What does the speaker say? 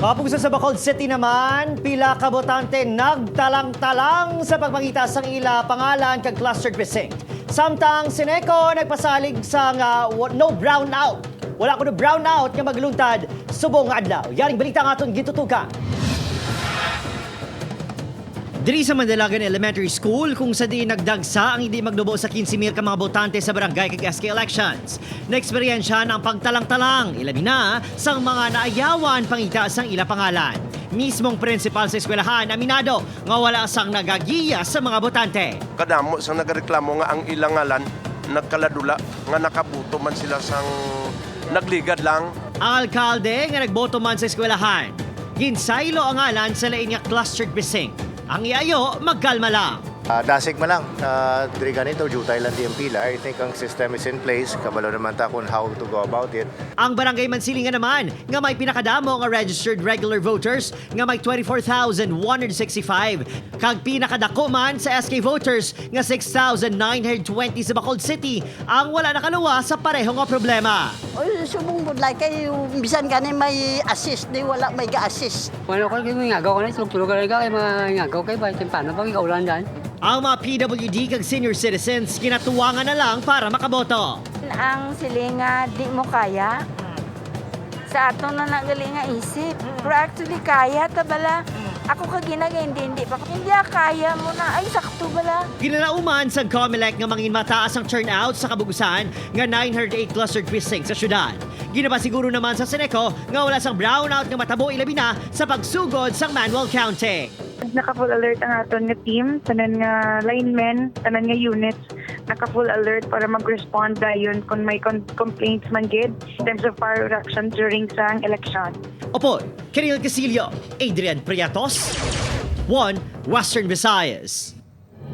Kapuso sa Bacolod City naman, pila ka botante nagtalang-talang sa pagpangita sang ila pangalan kag clustered precinct. Samtang Sineco nagpasalig sa no brownout. Wala ko no brownout nga magluntad subong nga adlaw. Yaring balita nga aton gitutukan. Diri sa Mandalagan Elementary School kung sa di nagdagsa ang hindi magdubo sa 15,000 ka mga botante sa barangay kag SK elections. Na-eksperyensya ng pagtalang-talang, ilabi na sang mga naayawan pangita sang ila pangalan. Mismong principal sa eskwelahan, aminado nga wala sang nagagiya sa mga botante. Kadamo sa nagareklamo nga ang ilang ngalan nagkaladula nga nakabuto man sila sang nagligad lang. Ang alkalde nga nagboto man sa eskwelahan, ginsaylo ang ngalan sa lain nga clustered precinct. Ang iayo, magkalma lang. Dasig man lang. Diri ganito, jutay lang di ang pila. I think ang system is in place. Kabalo naman ta kung how to go about it. Ang barangay Mansilingan naman, nga may pinakadamo nga registered regular voters, nga may 24,165. Kag pinakadako man sa SK voters, nga 6,920 sa Bacolod City, ang wala nakaluwa sa pareho nga problema. Oy, subong budlay kay bisan gani may assist di wala may ga-assist. Wala ko kayo ngagaw ka na, tulog ka na kay mga ngagaw kayo ba? Paano pag ikaw lang dyan? Ang mga PWD kag senior citizens, kinatuwangan na lang para makaboto. Ang silinga di mo kaya, sa ato na nagali nga isip. Pero actually kaya ta bala. Ako ka ginagay, hindi pa. Hindi kaya mo na, ay sakto bala. Ginalauman sa COMELEC nga mangin mataas ang turnout sa kabugusan nga 908 clustered precincts sa syudad. Ginaba siguro naman sa Sineco nga wala sang brownout nga matabo ilabi na sa pagsugod sang manual counting. Naka-full alert ang aton nga team, tanan nga linemen, tanan nga units, naka-full alert para mag-respond dayon kung may complaints man gid in terms of fire reduction during sang election. Opo, Kiril Casillo, Adrian Priatos, 1 Western Visayas.